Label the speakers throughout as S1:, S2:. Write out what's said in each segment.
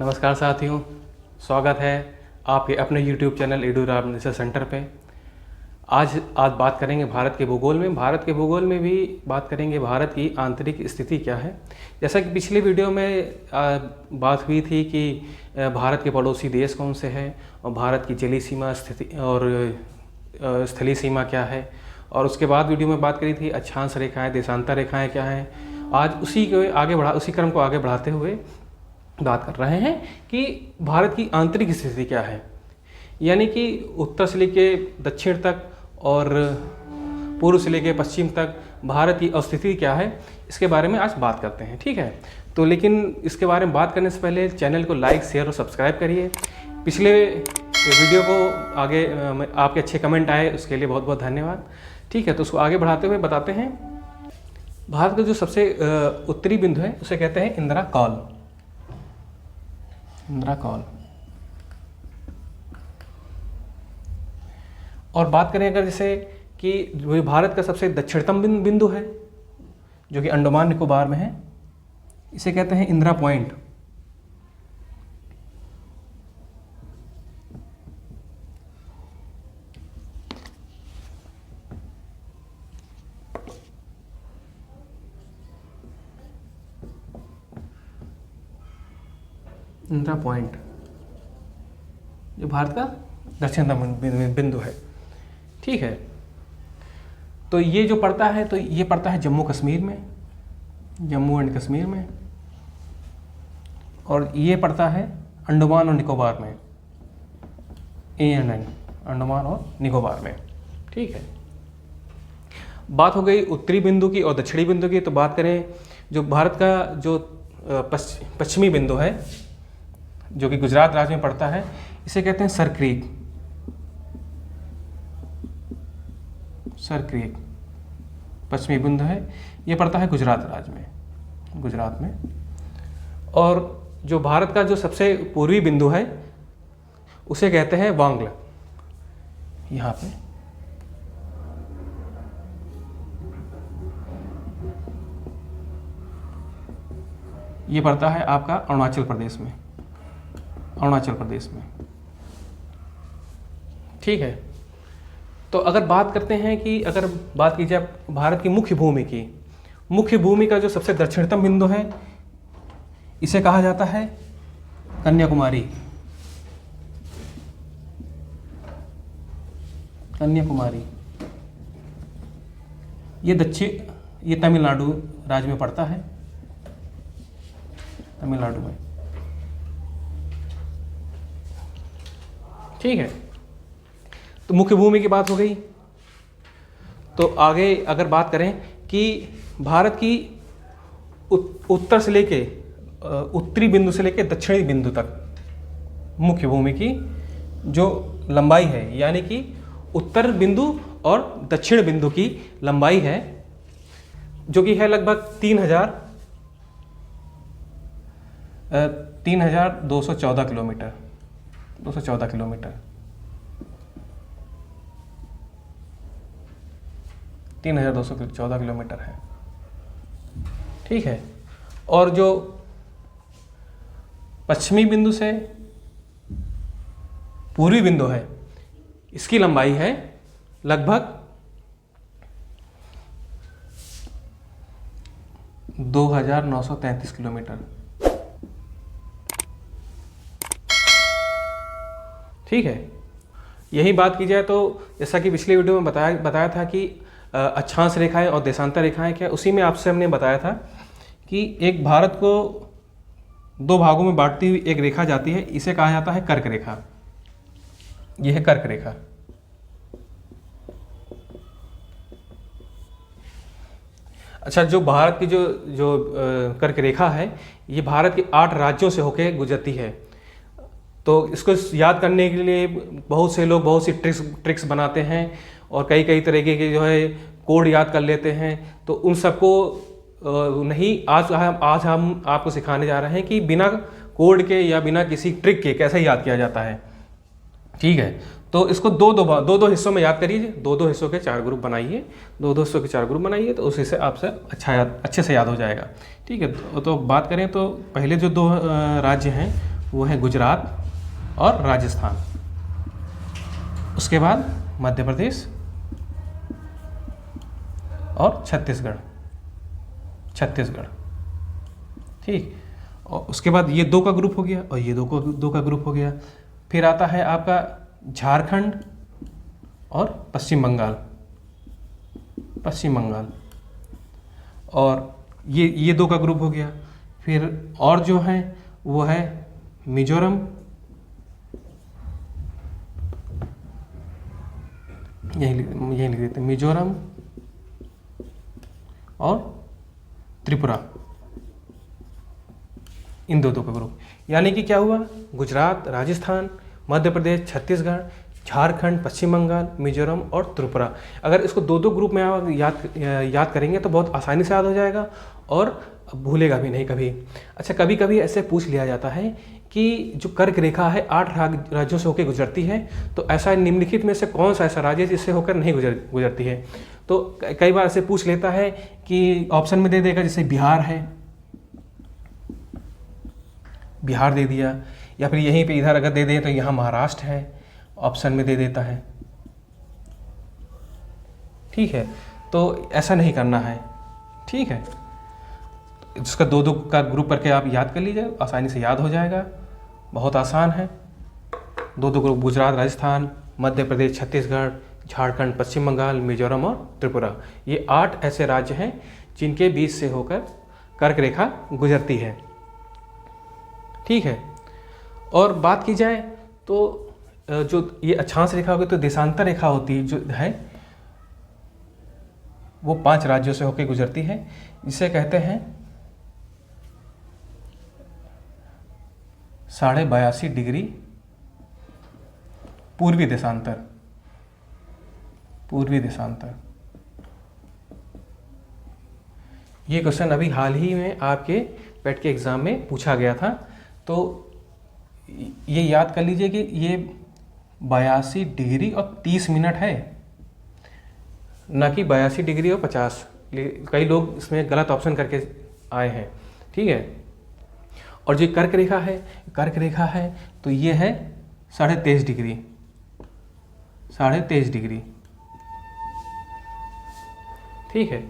S1: नमस्कार साथियों, स्वागत है आपके अपने YouTube चैनल एडुराम रिसर्च सेंटर पे। आज बात करेंगे भारत के भूगोल में। भारत के भूगोल में भी बात करेंगे भारत की आंतरिक स्थिति क्या है। जैसा कि पिछले वीडियो में बात हुई थी कि भारत के पड़ोसी देश कौन से हैं और भारत की जलीय सीमा स्थिति और स्थलीय सीमा क्या है, और उसके बाद वीडियो में बात करी थी अक्षांश रेखाएँ, देशांतर रेखाएँ क्या हैं। आज उसी क्रम को आगे बढ़ाते हुए बात कर रहे हैं कि भारत की आंतरिक स्थिति क्या है, यानी कि उत्तर से लेके दक्षिण तक और पूर्व से लेके पश्चिम तक भारत की अवस्थिति क्या है, इसके बारे में आज बात करते हैं। ठीक है, तो लेकिन इसके बारे में बात करने से पहले चैनल को लाइक, शेयर और सब्सक्राइब करिए। पिछले वीडियो को आगे आपके अच्छे कमेंट आए, उसके लिए बहुत बहुत धन्यवाद। ठीक है, तो उसको आगे बढ़ाते हुए बताते हैं। भारत का जो सबसे उत्तरी बिंदु है उसे कहते हैं इंदिरा कॉल। इंदिरा कॉल। और बात करें अगर जैसे कि जो भारत का सबसे दक्षिणतम बिंदु है जो कि अंडमान निकोबार में है, इसे कहते हैं इंदिरा पॉइंट। इंदिरा पॉइंट जो भारत का दक्षिणतम बिंदु है। ठीक है, तो ये जो पड़ता है, तो ये पड़ता है जम्मू कश्मीर में, जम्मू एंड कश्मीर में, और ये पड़ता है अंडमान और निकोबार में, ANN, अंडमान और निकोबार में। ठीक है, बात हो गई उत्तरी बिंदु की और दक्षिणी बिंदु की। तो बात करें जो भारत का जो पश्चिमी बिंदु है जो कि गुजरात राज्य में पड़ता है, इसे कहते हैं सर क्रीक। सर क्रीक पश्चिमी बिंदु है, ये पड़ता है गुजरात राज्य में, गुजरात में। और जो भारत का जो सबसे पूर्वी बिंदु है उसे कहते हैं वांगल। यहाँ पे ये पड़ता है आपका अरुणाचल प्रदेश में, अरुणाचल प्रदेश में। ठीक है, तो अगर बात करते हैं कि अगर बात की जाए भारत की मुख्य भूमि की, मुख्य भूमि का जो सबसे दक्षिणतम बिंदु है इसे कहा जाता है कन्याकुमारी। कन्याकुमारी ये तमिलनाडु राज्य में पड़ता है, तमिलनाडु में। ठीक है, तो मुख्य भूमि की बात हो गई। तो आगे अगर बात करें कि भारत की उत्तर से लेके उत्तरी बिंदु से लेके दक्षिणी बिंदु तक मुख्य भूमि की जो लंबाई है, यानी कि उत्तर बिंदु और दक्षिण बिंदु की लंबाई है जो कि है लगभग 3,214 किलोमीटर, 214 किलोमीटर, 3,214 किलोमीटर है। ठीक है, और जो पश्चिमी बिंदु से पूर्वी बिंदु है इसकी लंबाई है लगभग 2,933 किलोमीटर। ठीक है, यही बात की जाए तो जैसा कि पिछले वीडियो में बताया था कि अक्षांश रेखाएं और देशांतर रेखाएं क्या, उसी में आपसे हमने बताया था कि एक भारत को दो भागों में बांटती हुई एक रेखा जाती है, इसे कहा जाता है कर्क रेखा। यह है कर्क रेखा। अच्छा, जो भारत की जो कर्क रेखा है, ये भारत के 8 राज्यों से होकर गुजरती है। तो इसको याद करने के लिए बहुत से लोग बहुत सी ट्रिक्स बनाते हैं और कई तरीके के जो है कोड याद कर लेते हैं। तो उन सबको नहीं, आज हम आपको सिखाने जा रहे हैं कि बिना कोड के या बिना किसी ट्रिक के कैसे याद किया जाता है। ठीक है, तो इसको दो हिस्सों में याद करिए, दो हिस्सों के 4 ग्रुप बनाइए, दो हिस्सों के 4 ग्रुप बनाइए, तो उसी से आपसे अच्छे से याद हो जाएगा। ठीक है, तो बात करें तो पहले जो 2 राज्य हैं वो है गुजरात और राजस्थान। उसके बाद मध्य प्रदेश और छत्तीसगढ़। ठीक। और उसके बाद ये 2 का ग्रुप हो गया और ये 2 का ग्रुप हो गया। फिर आता है आपका झारखंड और पश्चिम बंगाल। और ये 2 का ग्रुप हो गया। फिर और जो है वो है मिजोरम, यही लिख देते हैं, मिजोरम और त्रिपुरा, इन 2 का ग्रुप। यानी कि क्या हुआ, गुजरात, राजस्थान, मध्य प्रदेश, छत्तीसगढ़, झारखंड, पश्चिम बंगाल, मिजोरम और त्रिपुरा। अगर इसको 2 ग्रुप में आप याद करेंगे तो बहुत आसानी से याद हो जाएगा और भूलेगा भी नहीं कभी। अच्छा, कभी कभी ऐसे पूछ लिया जाता है कि जो कर्क रेखा है 8 राज्यों से होकर गुजरती है, तो ऐसा निम्नलिखित में से कौन सा ऐसा राज्य है जिससे होकर नहीं गुजरती है। तो कई बार ऐसे पूछ लेता है कि ऑप्शन में दे देगा, जैसे बिहार है, बिहार दे दिया, या फिर यहीं पे इधर अगर दे दे तो यहाँ महाराष्ट्र है, ऑप्शन में दे देता है। ठीक है, तो ऐसा नहीं करना है। ठीक है, जिसका 2 का ग्रुप करके आप याद कर लीजिए, आसानी से याद हो जाएगा, बहुत आसान है। 2 ग्रुप, गुजरात, राजस्थान, मध्य प्रदेश, छत्तीसगढ़, झारखंड, पश्चिम बंगाल, मिजोरम और त्रिपुरा। ये 8 ऐसे राज्य हैं जिनके बीच से होकर कर्क रेखा गुजरती है। ठीक है, और बात की जाए तो जो ये अक्षांश रेखा होगी तो देशांतर रेखा होती है, जो है वो 5 राज्यों से होकर गुजरती है, जिसे कहते हैं 82.5 डिग्री पूर्वी देशांतर। ये क्वेश्चन अभी हाल ही में आपके पेट के एग्जाम में पूछा गया था, तो ये याद कर लीजिए कि ये 82 डिग्री और 30 मिनट है, ना कि 82 डिग्री और 50। कई लोग इसमें गलत ऑप्शन करके आए हैं। ठीक है, और जो कर्क रेखा है तो ये है 23.5 डिग्री। ठीक है,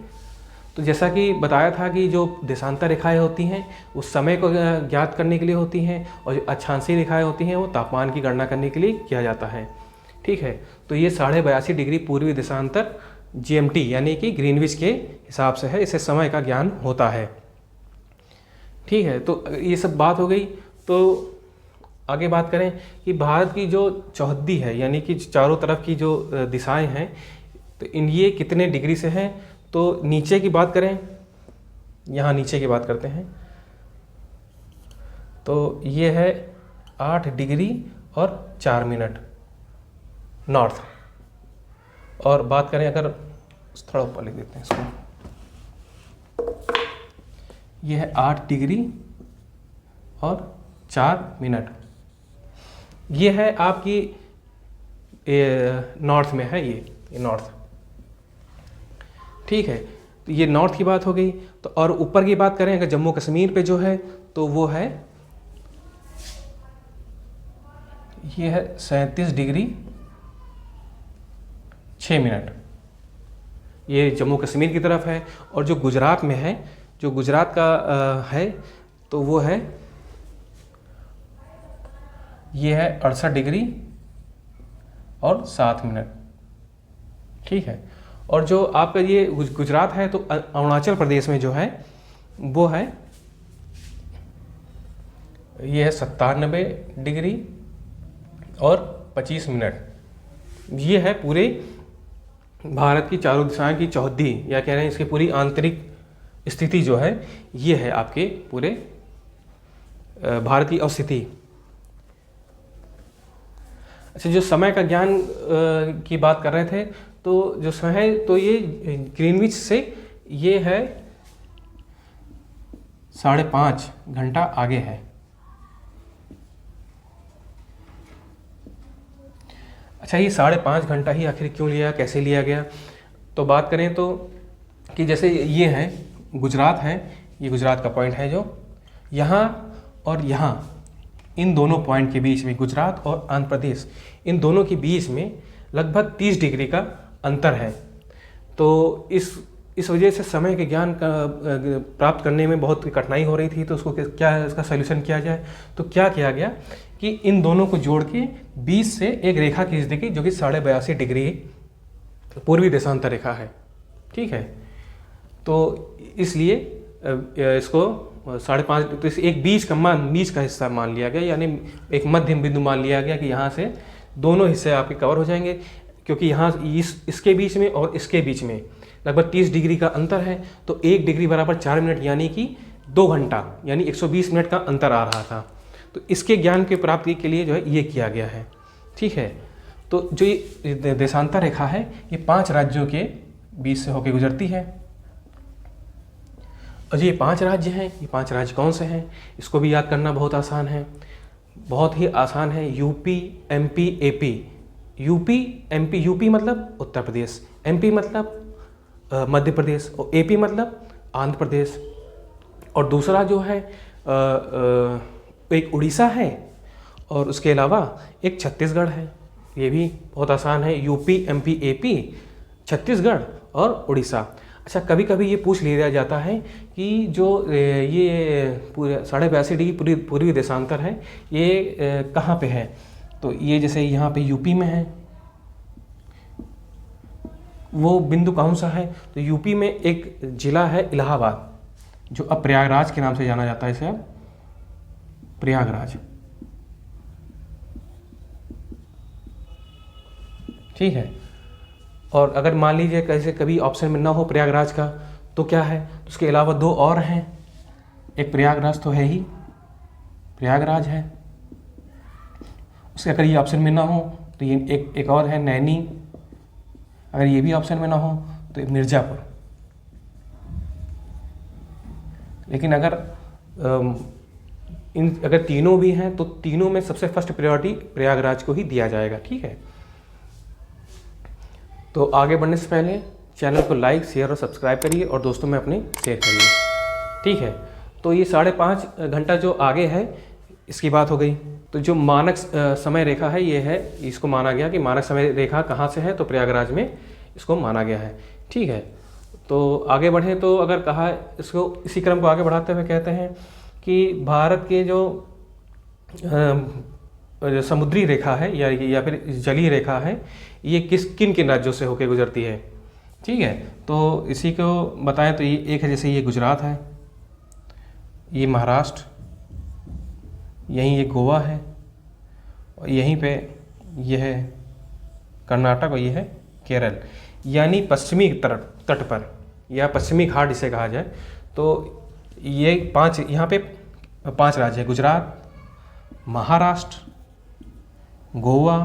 S1: तो जैसा कि बताया था कि जो देशांतर रेखाएं होती हैं उस समय को ज्ञात करने के लिए होती हैं, और जो अक्षांशीय रेखाएं होती हैं वो तापमान की गणना करने के लिए किया जाता है। ठीक है, तो ये 82.5 डिग्री पूर्वी देशांतर GMT यानी कि ग्रीनविच के हिसाब से है, इसे समय का ज्ञान होता है। ठीक है, तो ये सब बात हो गई। तो आगे बात करें कि भारत की जो चौहद्दी है, यानी कि चारों तरफ की जो दिशाएं हैं, तो ये कितने डिग्री से हैं। तो नीचे की बात करें, यहाँ नीचे की बात करते हैं, तो ये है 8 डिग्री और 4 मिनट नॉर्थ। और बात करें, अगर थोड़ा ऊपर लिख देते हैं इसको, ये है 8 डिग्री और 4 मिनट। ये है आपकी नॉर्थ में है, ये नॉर्थ। ठीक है, तो ये नॉर्थ की बात हो गई। तो और ऊपर की बात करें अगर जम्मू कश्मीर पे जो है, तो वो है, ये है 37 डिग्री 6 मिनट। ये जम्मू कश्मीर की तरफ है। और जो गुजरात में है, जो गुजरात का है, तो वो है, ये है 68 डिग्री और 7 मिनट। ठीक है, और जो आपका ये गुजरात है, तो अरुणाचल प्रदेश में जो है वो है, ये है 97 डिग्री और 25 मिनट। ये है पूरे भारत की चारों दिशाएं की चौहद्दी, या कह रहे हैं इसकी पूरी आंतरिक स्थिति जो है, ये है आपके पूरे भारत की अवस्थिति। अच्छा, जो समय का ज्ञान की बात कर रहे थे, तो जो समय है, तो ये ग्रीनविच से ये है 5.5 घंटा आगे है। अच्छा, ये 5.5 घंटा ही आखिर क्यों लिया, कैसे लिया गया? तो बात करें तो कि जैसे ये है गुजरात है, ये गुजरात का पॉइंट है जो यहाँ और यहाँ, इन दोनों पॉइंट के बीच में, गुजरात और आंध्र प्रदेश, इन दोनों के बीच में लगभग 30 डिग्री का अंतर है। तो इस वजह से समय के ज्ञान का प्राप्त करने में बहुत कठिनाई हो रही थी। तो उसको क्या इसका सलूशन किया जाए, तो क्या किया गया कि इन दोनों को जोड़ के 20 से एक रेखा खींच दी गई जो कि 82.5 डिग्री पूर्वी देशांतर रेखा है। ठीक है, तो इसलिए इसको 5.5, तो इस एक बीच का हिस्सा मान लिया गया, यानी एक मध्यम बिंदु मान लिया गया कि यहाँ से दोनों हिस्से आपके कवर हो जाएंगे, क्योंकि यहाँ इसके बीच में और इसके बीच में लगभग 30 डिग्री का अंतर है। तो 1 डिग्री बराबर 4 मिनट, यानी कि 2 घंटा, यानी 120 मिनट का अंतर आ रहा था। तो इसके ज्ञान की प्राप्ति के लिए जो है ये किया गया है। ठीक है, तो जो ये देशांतर रेखा है ये 5 राज्यों के बीच से होकर गुजरती है। और ये 5 राज्य हैं, ये 5 राज्य कौन से हैं, इसको भी याद करना बहुत आसान है, बहुत ही आसान है। UP, MP, AP. UP, MP, UP मतलब उत्तर प्रदेश, एमपी मतलब मध्य प्रदेश, और एपी मतलब आंध्र प्रदेश। और दूसरा जो है एक उड़ीसा है, और उसके अलावा एक छत्तीसगढ़ है। ये भी बहुत आसान है, यूपी, एमपी, एपी, छत्तीसगढ़ और उड़ीसा। अच्छा, कभी कभी ये पूछ लिया जाता है कि जो ये पूरे 82.5 डिग्री पूर्वी देशांतर है ये कहाँ पे है। तो ये जैसे यहाँ पे यूपी में है, वो बिंदु कौन सा है, तो यूपी में एक जिला है इलाहाबाद, जो अब प्रयागराज के नाम से जाना जाता है, इसे अब प्रयागराज। ठीक है, और अगर मान लीजिए कैसे कभी ऑप्शन में ना हो प्रयागराज का, तो क्या है, तो उसके अलावा 2 और हैं। एक प्रयागराज तो है ही, प्रयागराज है, उसके अगर ये ऑप्शन में ना हो तो ये एक और है नैनी। अगर ये भी ऑप्शन में ना हो तो मिर्ज़ापुर। लेकिन अगर अगर तीनों भी हैं तो तीनों में सबसे फर्स्ट प्रायोरिटी प्रयागराज को ही दिया जाएगा। ठीक है, तो आगे बढ़ने से पहले चैनल को लाइक, शेयर और सब्सक्राइब करिए, और दोस्तों में अपने शेयर करिए। ठीक है, तो ये 5.5 घंटा जो आगे है इसकी बात हो गई। तो जो मानक समय रेखा है ये है, इसको माना गया कि मानक समय रेखा कहाँ से है, तो प्रयागराज में इसको माना गया है। ठीक है, तो आगे बढ़े तो अगर कहा इसको, इसी क्रम को आगे बढ़ाते हुए कहते हैं कि भारत के जो समुद्री रेखा है या फिर जलीय रेखा है, ये किन किन राज्यों से होकर गुजरती है। ठीक है, तो इसी को बताएं तो ये एक है, जैसे ये गुजरात है, ये महाराष्ट्र, यहीं ये गोवा है, और यहीं पे ये है कर्नाटक, और ये है केरल, यानी पश्चिमी तट पर या पश्चिमी घाट इसे कहा जाए। तो ये 5 यहाँ पे 5 राज्य है, गुजरात, महाराष्ट्र, गोवा,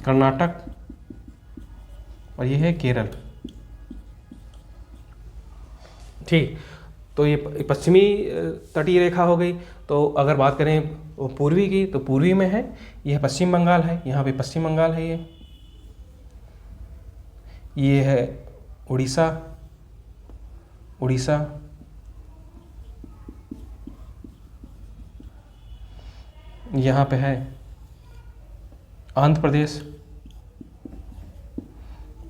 S1: कर्नाटक, और ये है केरल। ठीक, तो ये पश्चिमी तटीय रेखा हो गई। तो अगर बात करें पूर्वी की, तो पूर्वी में है, यह पश्चिम बंगाल है, यहाँ पे पश्चिम बंगाल है, ये है उड़ीसा, यहाँ पे है आंध्र प्रदेश,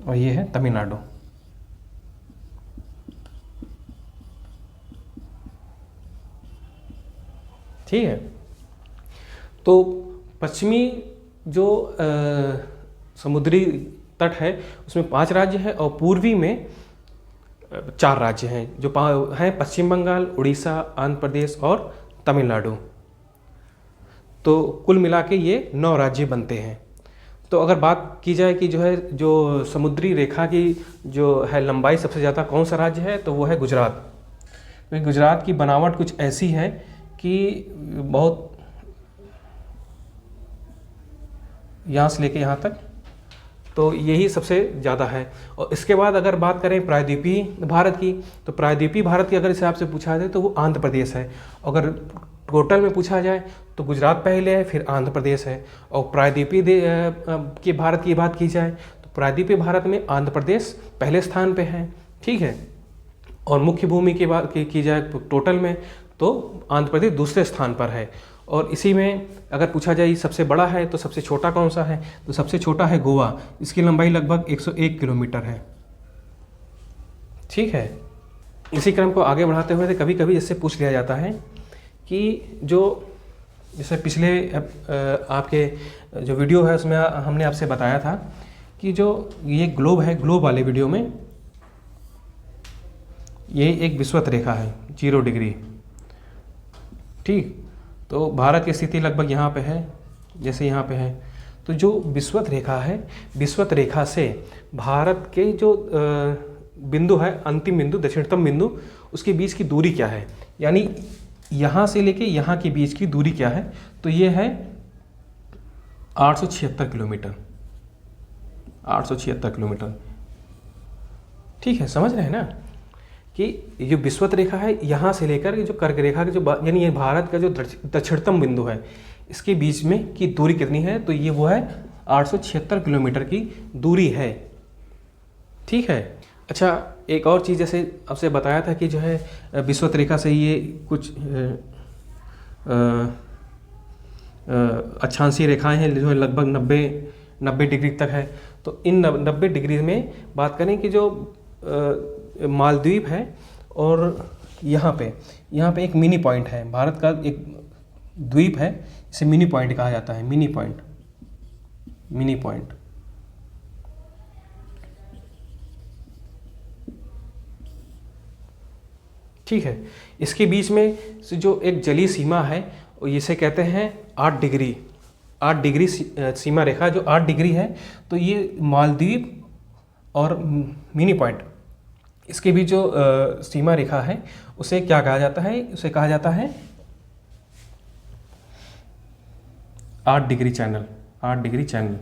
S1: और ये है तमिलनाडु। ठीक है, तो पश्चिमी जो समुद्री तट है उसमें 5 राज्य है, और पूर्वी में 4 राज्य हैं जो हैं पश्चिम बंगाल, उड़ीसा, आंध्र प्रदेश और तमिलनाडु। तो कुल मिला के ये 9 राज्य बनते हैं। तो अगर बात की जाए कि जो समुद्री रेखा की जो है लंबाई सबसे ज़्यादा कौन सा राज्य है, तो वो है गुजरात। क्योंकि गुजरात की बनावट कुछ ऐसी है कि बहुत यहाँ से लेके यहाँ तक, तो यही सबसे ज़्यादा है। और इसके बाद अगर बात करें प्रायद्वीपीय भारत की, तो प्रायद्वीपीय भारत की अगर हिसाब से पूछा जाए तो वो आंध्र प्रदेश है। अगर टोटल में पूछा जाए तो गुजरात पहले है, फिर आंध्र प्रदेश है। और प्रायद्वीपीय के भारत की बात की जाए तो प्रायद्वीपीय भारत में आंध्र प्रदेश पहले स्थान पे है। ठीक है, और मुख्य भूमि की बात की जाए टोटल में, तो आंध्र प्रदेश दूसरे स्थान पर है। और इसी में अगर पूछा जाए सबसे बड़ा है तो सबसे छोटा कौन सा है, तो सबसे छोटा है गोवा, इसकी लंबाई लगभग 101 किलोमीटर है। ठीक है, इसी क्रम को आगे बढ़ाते हुए कभी कभी इससे पूछ लिया जाता है कि जो जैसे पिछले आपके जो वीडियो है उसमें हमने आपसे बताया था कि जो ये ग्लोब है, ग्लोब वाले वीडियो में ये एक विषुवत रेखा है 0 डिग्री। ठीक, तो भारत की स्थिति लगभग यहाँ पे है, जैसे यहाँ पे है। तो जो विषुवत रेखा है, विषुवत रेखा से भारत के जो बिंदु है, अंतिम बिंदु, दक्षिणतम बिंदु, उसके बीच की दूरी क्या है, यानी यहाँ से लेके यहाँ के बीच की दूरी क्या है, तो ये है 876 किलोमीटर। 876 किलोमीटर। ठीक है, समझ रहे हैं ना कि ये विषुवत रेखा है, यहाँ से लेकर जो कर्क रेखा के जो यानी ये भारत का जो दक्षिणतम बिंदु है, इसके बीच में की दूरी कितनी है, तो ये वो है 876 किलोमीटर की दूरी है। ठीक है। अच्छा, एक और चीज़ जैसे आपसे बताया था कि जो है विषुवत रेखा से ये कुछ अक्षांशीय रेखाएं हैं जो लगभग 90 डिग्री तक है। तो इन 90 डिग्री में बात करें कि जो मालदीव है और यहाँ पे एक मिनी पॉइंट है, भारत का एक द्वीप है, इसे मिनी पॉइंट कहा जाता है। Mini point. ठीक है, इसके बीच में से जो एक जलीय सीमा है इसे कहते हैं 8 डिग्री। 8 डिग्री सीमा रेखा जो 8 डिग्री है, तो ये मालदीव और मिनी पॉइंट, इसके बीच जो सीमा रेखा है उसे क्या कहा जाता है, उसे कहा जाता है 8 डिग्री चैनल। 8 डिग्री चैनल,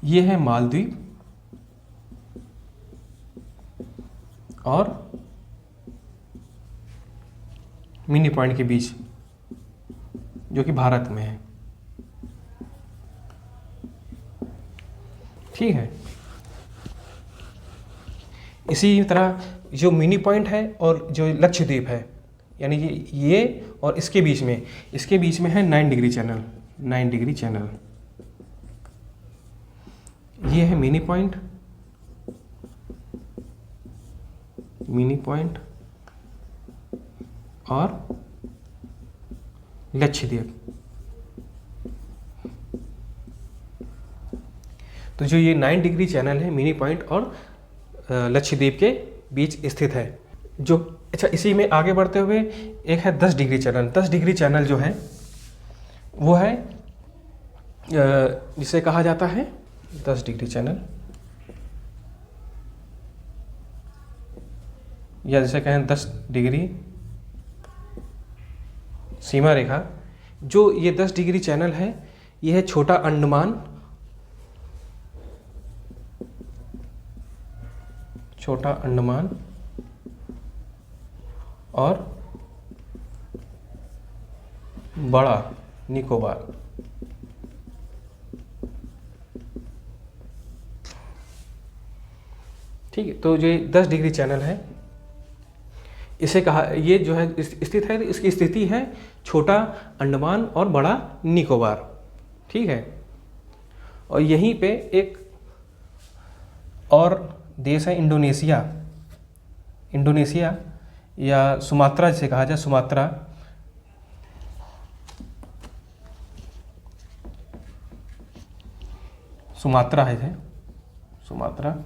S1: ये है मालदीव और मिनी पॉइंट के बीच, जो कि भारत में है। ठीक है, इसी तरह जो मिनी पॉइंट है और जो लक्षद्वीप है, यानी कि ये और इसके बीच में है 9 डिग्री चैनल। 9 डिग्री चैनल, ये है मिनी पॉइंट और लक्षद्वीप। तो जो ये 9 डिग्री चैनल है, मिनी पॉइंट और लक्षद्वीप के बीच स्थित है। जो अच्छा, इसी में आगे बढ़ते हुए एक है 10 डिग्री चैनल। 10 डिग्री चैनल जो है वो है जिसे कहा जाता है 10 डिग्री चैनल, या जैसे कहें 10 डिग्री सीमा रेखा। जो ये 10 डिग्री चैनल है, ये है छोटा अंडमान और बड़ा निकोबार। ठीक है, तो जो 10 डिग्री चैनल है, इसे कहा, ये जो है स्थित है, इसकी स्थिति है छोटा अंडमान और बड़ा निकोबार। ठीक है, और यहीं पे एक और देश है इंडोनेशिया या सुमात्रा जिसे कहा जाए, सुमात्रा है सुमात्रा।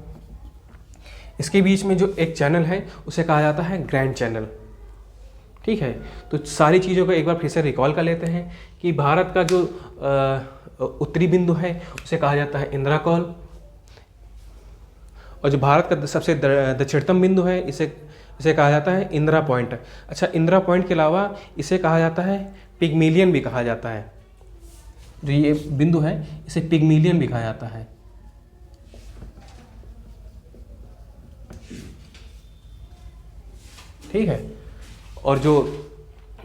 S1: इसके बीच में जो एक चैनल है उसे कहा जाता है ग्रैंड चैनल। ठीक है, तो सारी चीज़ों को एक बार फिर से रिकॉल कर लेते हैं कि भारत का जो उत्तरी बिंदु है उसे कहा जाता है इंदिरा कॉल, और जो भारत का सबसे दक्षिणतम बिंदु है इसे कहा जाता है इंदिरा पॉइंट। अच्छा, इंदिरा पॉइंट के अलावा इसे कहा जाता है पिग्मेलियन भी कहा जाता है। जो ये बिंदु है इसे पिग्मेलियन भी कहा जाता है। ठीक है, और जो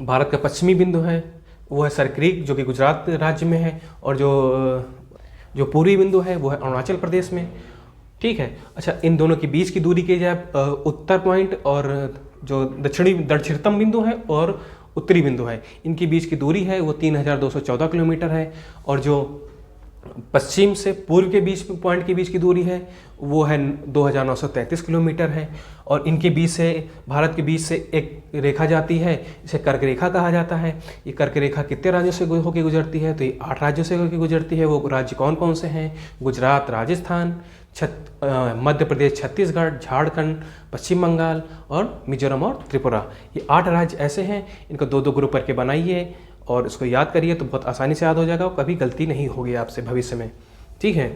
S1: भारत का पश्चिमी बिंदु है वो है सरक्रीक, जो कि गुजरात राज्य में है, और जो पूर्वी बिंदु है वो है अरुणाचल प्रदेश में। ठीक है, अच्छा, इन दोनों के बीच की दूरी की जाए उत्तर पॉइंट और जो दक्षिणतम बिंदु है और उत्तरी बिंदु है, इनके बीच की दूरी है वो 3214 किलोमीटर है। और जो पश्चिम से पूर्व के बीच पॉइंट के बीच की दूरी है वो है 2933 किलोमीटर है। और इनके बीच से, भारत के बीच से एक रेखा जाती है, इसे कर्क रेखा कहा जाता है। ये कर्क रेखा कितने राज्यों से होकर गुजरती है? तो ये 8 राज्यों से होकर गुजरती है। वो राज्य कौन कौन से हैं? गुजरात, राजस्थान, मध्य प्रदेश, छत्तीसगढ़, झारखंड, पश्चिम बंगाल और मिजोरम और त्रिपुरा। ये 8 राज्य ऐसे हैं, इनको 2-2 ग्रुप करके बनाइए और इसको याद करिए तो बहुत आसानी से याद हो जाएगा और कभी गलती नहीं होगी आपसे भविष्य में, ठीक है।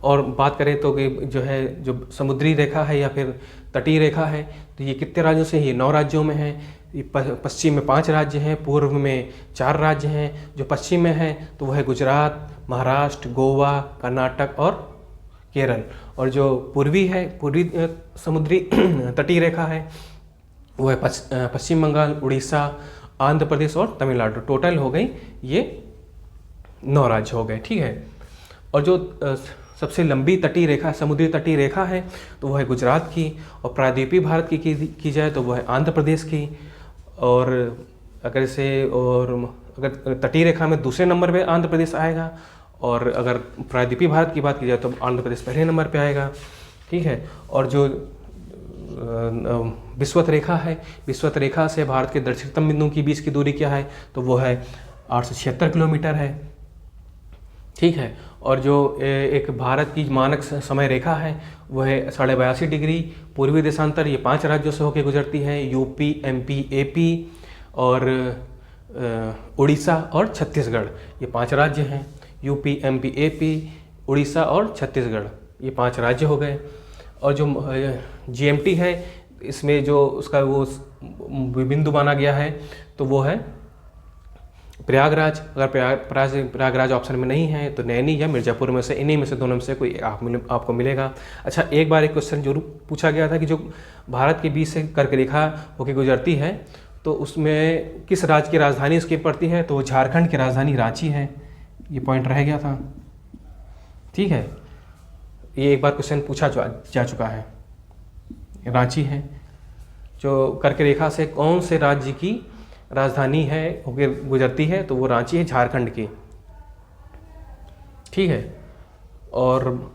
S1: और बात करें तो कि जो है, जो समुद्री रेखा है या फिर तटीय रेखा है, तो ये कितने राज्यों से? ये 9 राज्यों में है। ये पश्चिम में 5 राज्य हैं, पूर्व में 4 राज्य हैं। जो पश्चिम में है तो वह है गुजरात, महाराष्ट्र, गोवा, कर्नाटक और केरल। और जो पूर्वी है, पूर्वी समुद्री तटीय रेखा है, वो है पश्चिम बंगाल, उड़ीसा, आंध्र प्रदेश और तमिलनाडु। टोटल हो गई ये 9 राज्य हो गए, ठीक है। और जो सबसे लंबी तटीय रेखा, समुद्री तटीय रेखा है, तो वो है गुजरात की। और प्रायद्वीपीय भारत की जाए तो वो है आंध्र प्रदेश की। और अगर तटीय रेखा में दूसरे नंबर पे आंध्र प्रदेश आएगा, और अगर प्रायद्वीपीय भारत की बात की जाए तो आंध्र प्रदेश पहले नंबर पे आएगा, ठीक है। और जो विषुवत रेखा है, विषुवत रेखा से भारत के दक्षिणतम बिंदु के बीच की दूरी क्या है? तो वो है 876 किलोमीटर है, ठीक है। और जो एक भारत की मानक समय रेखा है वो है 82.5 डिग्री पूर्वी देशांतर। ये 5 राज्यों से होकर गुजरती है, यूपी, एमपी, एपी और उड़ीसा और छत्तीसगढ़। ये 5 राज्य हैं, यूपी, एमपी, एपी, उड़ीसा और छत्तीसगढ़, ये 5 राज्य हो गए। और जो जीएमटी है, इसमें जो उसका वो बिंदु माना गया है तो वो है प्रयागराज। अगर प्रयागराज ऑप्शन में नहीं है तो नैनी या मिर्ज़ापुर में से, इन्हीं में से दोनों में से कोई आपको मिलेगा। अच्छा, एक बार एक क्वेश्चन जरूर पूछा गया था कि जो भारत के बीच से कर्क रेखा होकर गुजरती है तो उसमें किस राज्य की राजधानी उसकी पड़ती है? तो झारखंड की राजधानी रांची है। ये पॉइंट रह गया था, ठीक है। ये एक बार क्वेश्चन पूछा जा चुका है, रांची है। जो कर्क रेखा से कौन से राज्य की राजधानी है होकर गुजरती है? तो वो रांची है, झारखंड की, ठीक है। और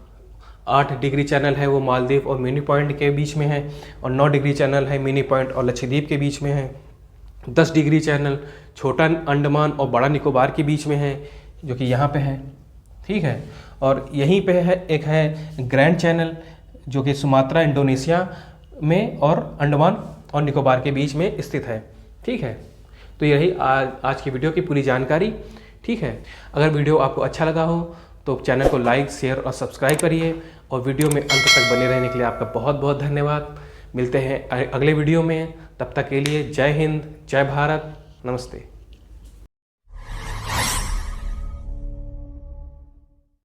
S1: 8 डिग्री चैनल है वो मालदीव और मिनी पॉइंट के बीच में है। और 9 डिग्री चैनल है मिनी पॉइंट और लक्षद्वीप के बीच में है। 10 डिग्री चैनल छोटा अंडमान और बड़ा निकोबार के बीच में है, जो कि यहाँ पे है, ठीक है। और यहीं पे है एक है ग्रैंड चैनल, जो कि सुमात्रा, इंडोनेशिया में और अंडमान और निकोबार के बीच में स्थित है, ठीक है। तो यही आज की वीडियो की पूरी जानकारी, ठीक है। अगर वीडियो आपको अच्छा लगा हो तो चैनल को लाइक, शेयर और सब्सक्राइब करिए। और वीडियो में अंत तक बने रहने के लिए आपका बहुत बहुत धन्यवाद। मिलते हैं अगले वीडियो में, तब तक के लिए जय हिंद, जय भारत, नमस्ते।